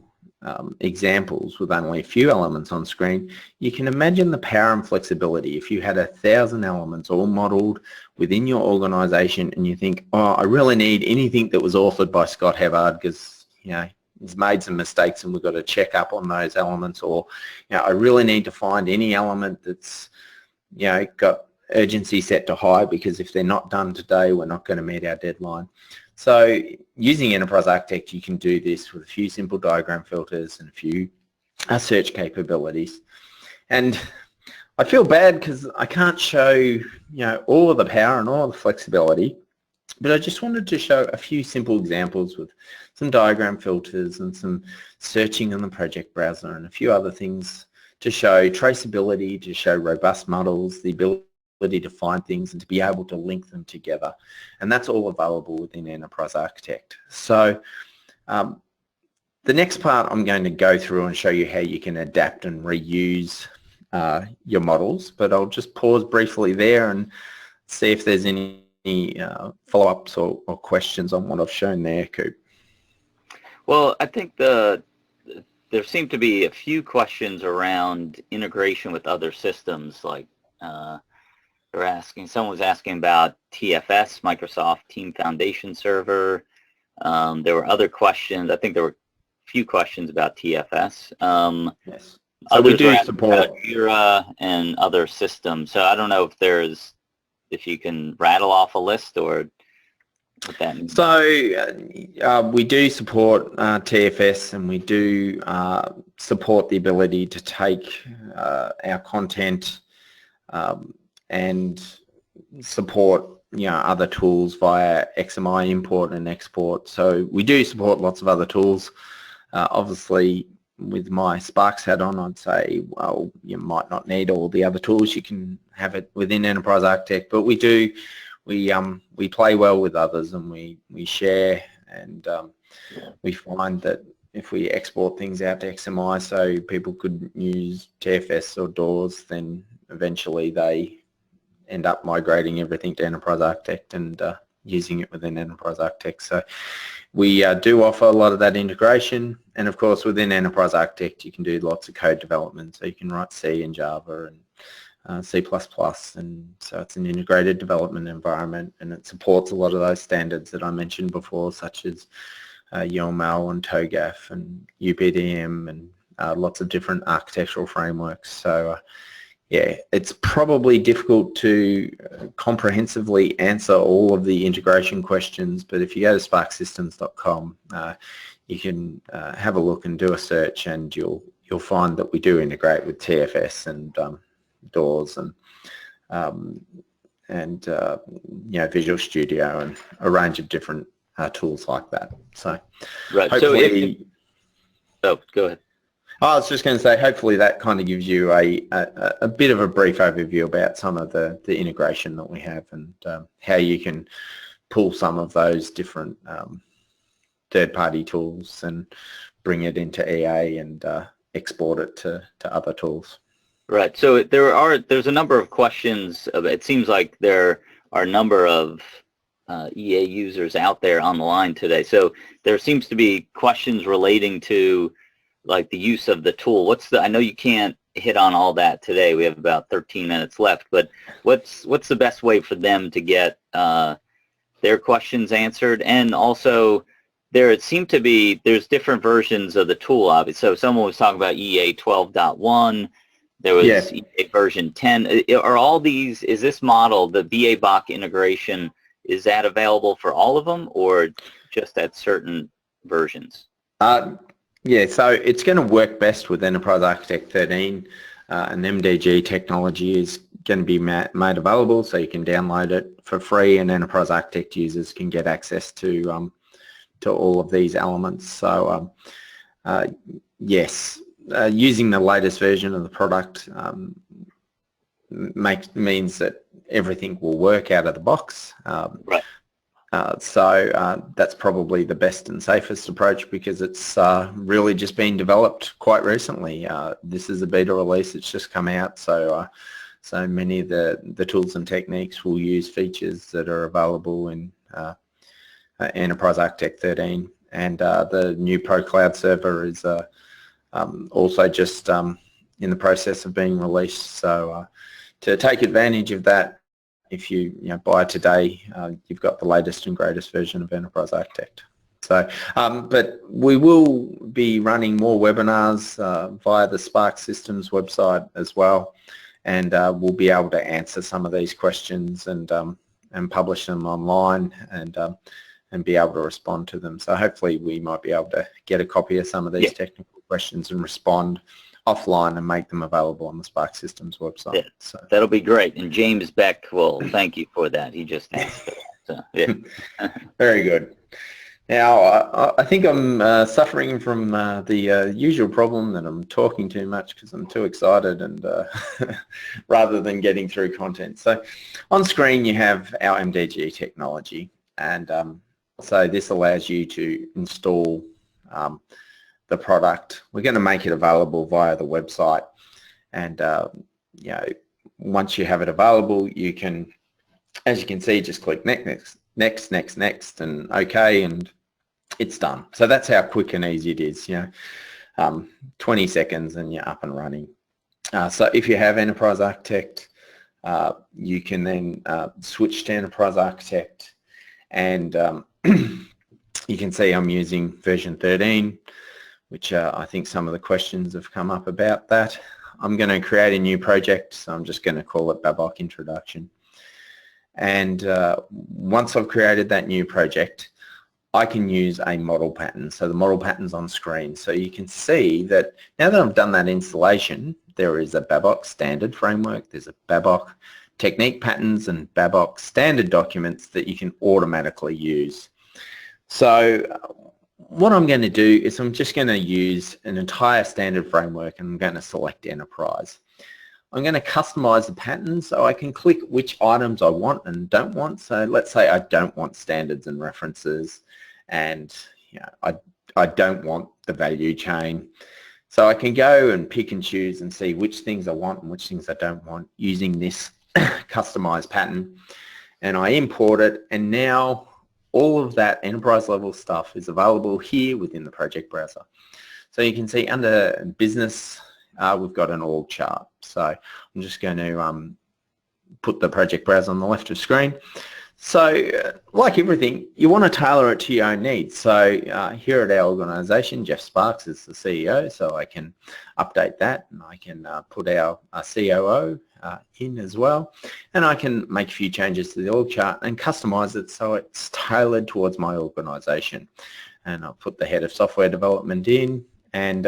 examples with only a few elements on screen, you can imagine the power and flexibility if you had 1,000 elements all modeled within your organization and you think, oh, I really need anything that was authored by Scott Hebbard because he's made some mistakes and we've got to check up on those elements, or I really need to find any element that's got urgency set to high because if they're not done today, we're not going to meet our deadline. So using Enterprise Architect, you can do this with a few simple diagram filters and a few search capabilities. And I feel bad because I can't show all of the power and all of the flexibility, but I just wanted to show a few simple examples with some diagram filters and some searching on the project browser and a few other things to show traceability, to show robust models, the ability to find things and to be able to link them together. And that's all available within Enterprise Architect. So the next part I'm going to go through and show you how you can adapt and reuse your models, but I'll just pause briefly there and see if there's any follow-ups or questions on what I've shown there, Coop. Well, I think there seem to be a few questions around integration with other systems, like someone was asking about TFS, Microsoft Team Foundation Server. There were other questions. I think there were a few questions about TFS. Yes. So we do support Jira and other systems. So I don't know if you can rattle off a list or what that means. So we do support TFS, and we do support the ability to take our content and support other tools via XMI import and export. So we do support lots of other tools. Obviously, with my Sparx hat on, I'd say, well, you might not need all the other tools. You can have it within Enterprise Architect, but we play well with others, and we share, and we find that if we export things out to XMI so people could use TFS or DAWs, then eventually they end up migrating everything to Enterprise Architect and using it within Enterprise Architect. So we do offer a lot of that integration, and of course within Enterprise Architect you can do lots of code development, so you can write C and Java and C++, and so it's an integrated development environment, and it supports a lot of those standards that I mentioned before, such as UML and TOGAF and UPDM and lots of different architectural frameworks. So yeah, it's probably difficult to comprehensively answer all of the integration questions, but if you go to sparksystems.com, you can have a look and do a search, and you'll find that we do integrate with TFS and DAWs and Visual Studio and a range of different tools like that. So right. Hopefully, go ahead. I was just going to say, hopefully that kind of gives you a bit of a brief overview about some of the integration that we have, and how you can pull some of those different third-party tools and bring it into EA and export it to other tools. Right. So there's a number of questions. It seems like there are a number of EA users out there on the line today. So there seems to be questions relating to like the use of the tool. I know you can't hit on all that today. We have about 13 minutes left, but what's the best way for them to get their questions answered? And also there's different versions of the tool, obviously. So someone was talking about EA 12.1. There was EA version 10. Are all these, is this model, the BABOK integration, is that available for all of them or just at certain versions? Yeah, so it's going to work best with Enterprise Architect 13, and MDGE Technology is going to be made available, so you can download it for free, and Enterprise Architect users can get access to all of these elements. So yes, using the latest version of the product means that everything will work out of the box. Right. So that's probably the best and safest approach, because it's really just been developed quite recently. This is a beta release, it's just come out, so so many of the tools and techniques will use features that are available in Enterprise Architect 13, and the new Pro Cloud server is also just in the process of being released. So to take advantage of that, if you buy today, you've got the latest and greatest version of Enterprise Architect. So, but we will be running more webinars via the Sparx Systems website as well, and we'll be able to answer some of these questions and publish them online and be able to respond to them. So hopefully we might be able to get a copy of some of these technical questions and respond offline and make them available on the Sparx Systems website. Yeah, so that'll be great. And James Beck will thank you for that. He just asked it. So, yeah. Very good. Now, I think I'm suffering from the usual problem that I'm talking too much because I'm too excited and rather than getting through content. So on screen you have our MDGE technology, and so this allows you to install the product. We're going to make it available via the website, and you know, once you have it available, you can, as you can see, just click next, and OK, and it's done. So that's how quick and easy it is. 20 seconds and you're up and running. So if you have Enterprise Architect, you can then switch to Enterprise Architect, and you can see I'm using version 13, which I think some of the questions have come up about that. I'm going to create a new project, so I'm just going to call it BABOK Introduction. And once I've created that new project, I can use a model pattern. So the model pattern's on screen. So you can see that now that I've done that installation, there is a BABOK standard framework, there's a BABOK technique patterns and BABOK standard documents that you can automatically use. So what I'm going to do is I'm just going to use an entire standard framework, and I'm going to select Enterprise. I'm going to customize the pattern so I can click which items I want and don't want. So let's say I don't want standards and references, and I don't want the value chain. So I can go and pick and choose and see which things I want and which things I don't want using this customized pattern. And I import it, and now all of that enterprise level stuff is available here within the project browser. So you can see under business, we've got an org chart. So I'm just going to put the project browser on the left of screen. So like everything, you want to tailor it to your own needs. So here at our organisation, Jeff Sparx is the CEO, so I can update that, and I can put our COO in as well, and I can make a few changes to the org chart and customise it so it's tailored towards my organisation. And I'll put the head of software development in, and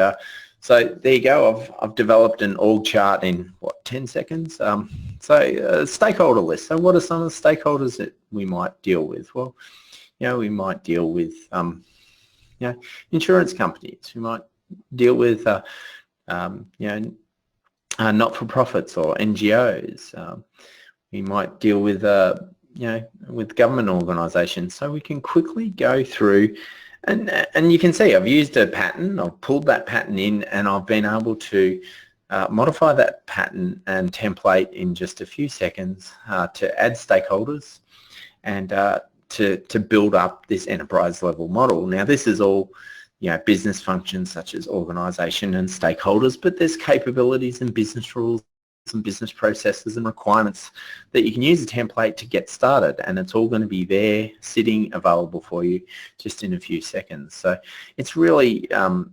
so there you go. I've developed an org chart in, 10 seconds? Stakeholder list. So what are some of the stakeholders that we might deal with? Well, we might deal with, insurance companies. We might deal with, not-for-profits or NGOs. We might deal with, with government organisations. So we can quickly go through. And you can see I've used a pattern, I've pulled that pattern in, and I've been able to modify that pattern and template in just a few seconds to add stakeholders and to build up this enterprise level model. Now this is all business functions such as organisation and stakeholders, but there's capabilities and business rules and business processes and requirements that you can use a template to get started, and it's all going to be there sitting available for you just in a few seconds. So it's really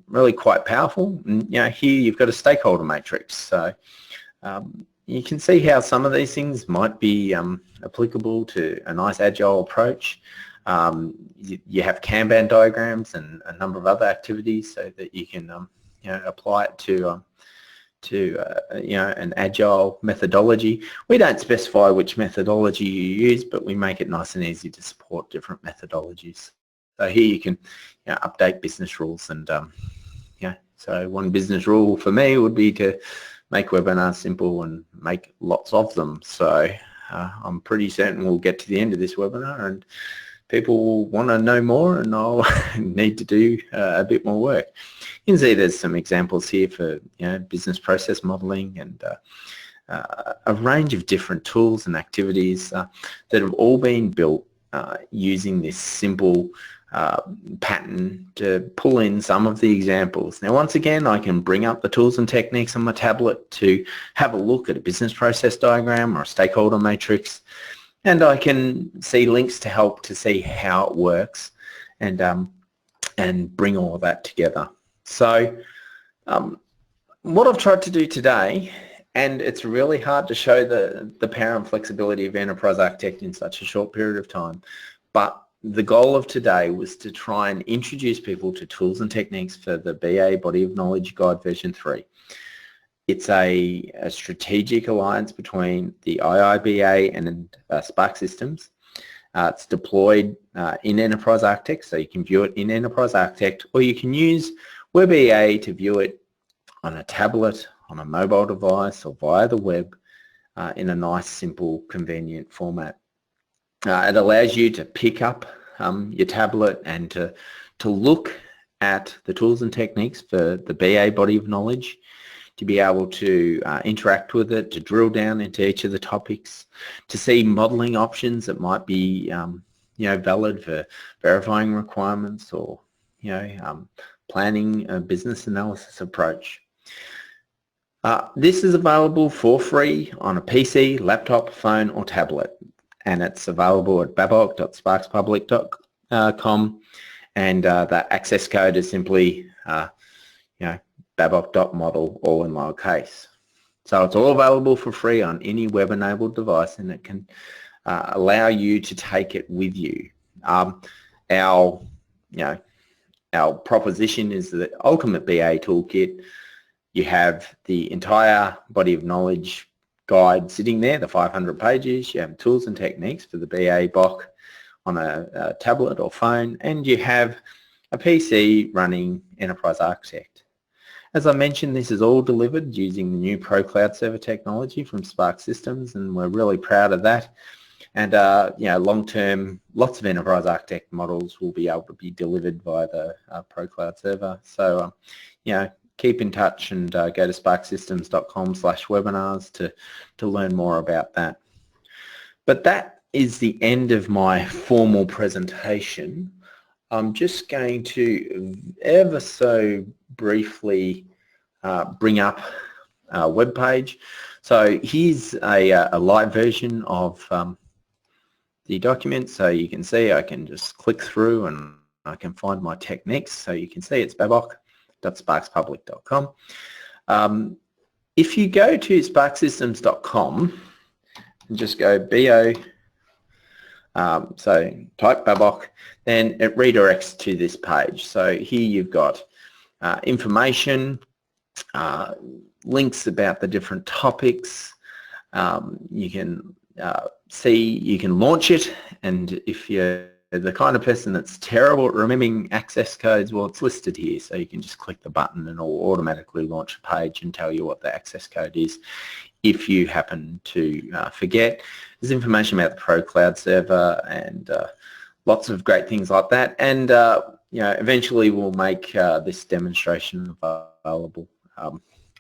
really quite powerful. And, here you've got a stakeholder matrix, so you can see how some of these things might be applicable to a nice agile approach. You have Kanban diagrams and a number of other activities so that you can apply it to an agile methodology. We don't specify which methodology you use, but we make it nice and easy to support different methodologies. So here you can update business rules, and so one business rule for me would be to make webinars simple and make lots of them. So I'm pretty certain we'll get to the end of this webinar and people will want to know more, and I'll need to do a bit more work. You can see there's some examples here for business process modeling and a range of different tools and activities that have all been built using this simple pattern to pull in some of the examples. Now once again, I can bring up the tools and techniques on my tablet to have a look at a business process diagram or a stakeholder matrix, and I can see links to help to see how it works and bring all of that together. So what I've tried to do today, and it's really hard to show the power and flexibility of Enterprise Architect in such a short period of time, but the goal of today was to try and introduce people to tools and techniques for the BA Body of Knowledge Guide version 3. It's a strategic alliance between the IIBA and Sparx systems, It's deployed in Enterprise Architect, so you can view it in Enterprise Architect, or you can use WebEA to view it on a tablet, on a mobile device, or via the web in a nice, simple, convenient format. It allows you to pick up your tablet and to look at the tools and techniques for the BA body of knowledge, to be able to interact with it, to drill down into each of the topics, to see modeling options that might be valid for verifying requirements, or planning a business analysis approach. This is available for free on a PC, laptop, phone, or tablet, and it's available at babok.sparxpublic.com, and the access code is simply babok.model, all in lowercase. So it's all available for free on any web-enabled device, and it can allow you to take it with you. Our proposition is the ultimate BA toolkit. You have the entire body of knowledge guide sitting there, the 500 pages. You have tools and techniques for the BA BOK on a tablet or phone, and you have a PC running Enterprise Architect. As I mentioned, this is all delivered using the new Pro Cloud Server technology from Sparx Systems, and we're really proud of that. And long-term, lots of Enterprise Architect models will be able to be delivered via the Pro Cloud Server. So, keep in touch and go to sparxsystems.com/webinars to learn more about that. But that is the end of my formal presentation. I'm just going to ever so briefly bring up our web page. So here's a live version of the document. So you can see I can just click through and I can find my techniques. So you can see it's babok.sparxpublic.com. If you go to sparxsystems.com and just go BO, so type BABOK, then it redirects to this page. So here you've got information, links about the different topics. You can you can launch it, and if you're the kind of person that's terrible at remembering access codes, well, it's listed here, so you can just click the button and it'll automatically launch a page and tell you what the access code is if you happen to forget. There's information about the Pro Cloud Server and lots of great things like that, and eventually we'll make this demonstration available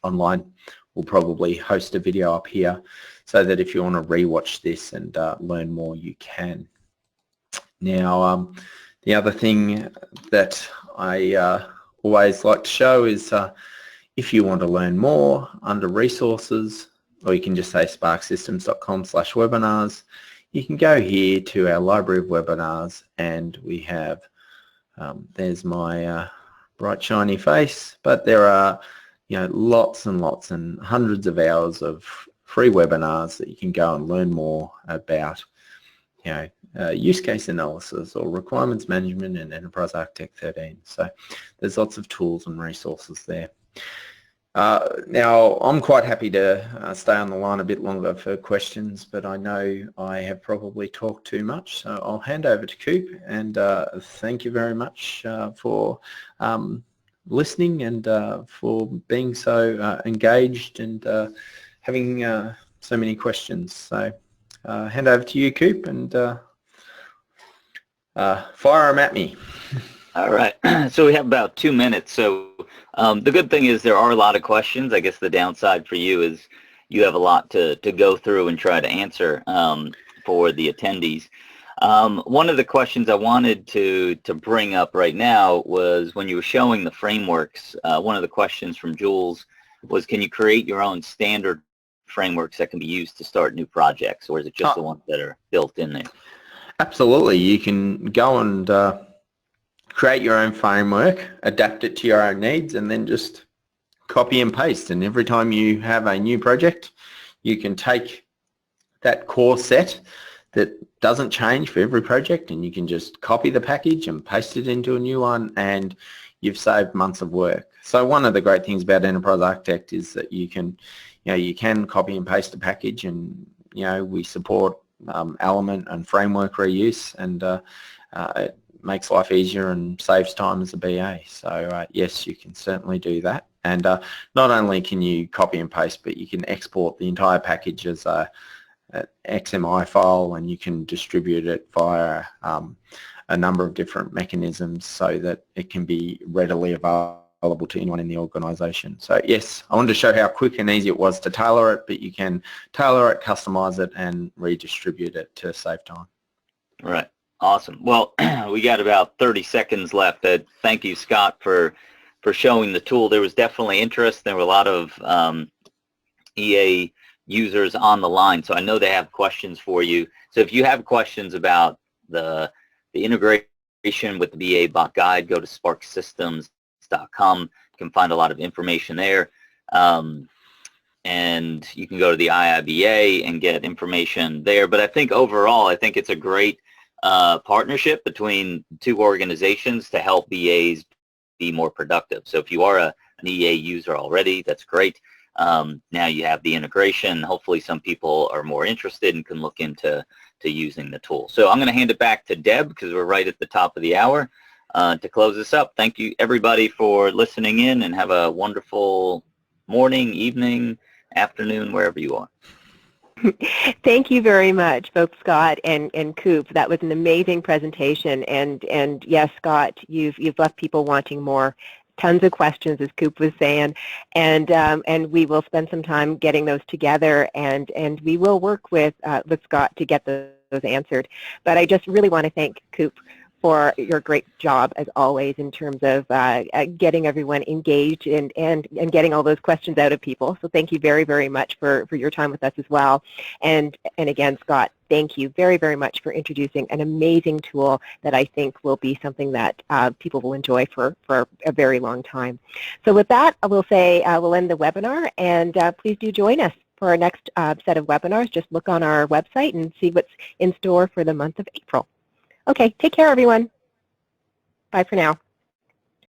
online. We'll probably host a video up here so that if you want to rewatch this and learn more, you can. Now, the other thing that I always like to show is if you want to learn more, under resources, or you can just say sparxsystems.com/webinars, you can go here to our library of webinars, and we have, there's my bright shiny face, but there are lots and lots and hundreds of hours of free webinars that you can go and learn more about use case analysis or requirements management in Enterprise Architect 13. So there's lots of tools and resources there. Now, I'm quite happy to stay on the line a bit longer for questions, but I know I have probably talked too much, so I'll hand over to Coop, and thank you very much for listening and for being so engaged and having so many questions. So hand over to you, Coop, and fire them at me. All right. So we have about 2 minutes. So the good thing is there are a lot of questions. I guess the downside for you is you have a lot to go through and try to answer for the attendees. One of the questions I wanted to bring up right now was when you were showing the frameworks, one of the questions from Jules was, can you create your own standard frameworks that can be used to start new projects, or is it just the ones that are built in there? Absolutely. You can go and create your own framework, adapt it to your own needs, and then just copy and paste. And every time you have a new project, you can take that core set that doesn't change for every project, and you can just copy the package and paste it into a new one, and you've saved months of work. So one of the great things about Enterprise Architect is that you can copy and paste a package, and we support element and framework reuse, and it makes life easier and saves time as a BA. So yes, you can certainly do that. And not only can you copy and paste, but you can export the entire package as an XML file, and you can distribute it via a number of different mechanisms so that it can be readily available to anyone in the organisation. So yes, I wanted to show how quick and easy it was to tailor it, but you can tailor it, customise it, and redistribute it to save time. Right. Awesome. Well, we got about 30 seconds left. Thank you, Scott, for showing the tool. There was definitely interest. There were a lot of EA users on the line, so I know they have questions for you. So if you have questions about the integration with the BABOK guide, go to sparxsystems.com. You can find a lot of information there. And you can go to the IIBA and get information there. But I think overall, I think it's a great partnership between two organizations to help BAs be more productive. So if you are an EA user already, that's great. Now you have the integration. Hopefully some people are more interested and can look into using the tool. So I'm going to hand it back to Deb because we're right at the top of the hour to close this up. Thank you everybody for listening in, and have a wonderful morning, evening, afternoon, wherever you are. Thank you very much, both Scott and Coop. That was an amazing presentation, and yes, Scott, you've left people wanting more. Tons of questions, as Coop was saying, and we will spend some time getting those together, and we will work with Scott to get those answered. But I just really want to thank Coop for your great job, as always, in terms of getting everyone engaged and getting all those questions out of people. So thank you very, very much for your time with us as well. And again, Scott, thank you very, very much for introducing an amazing tool that I think will be something that people will enjoy for a very long time. So with that, I will say we'll end the webinar, and please do join us for our next set of webinars. Just look on our website and see what's in store for the month of April. Okay, take care, everyone. Bye for now.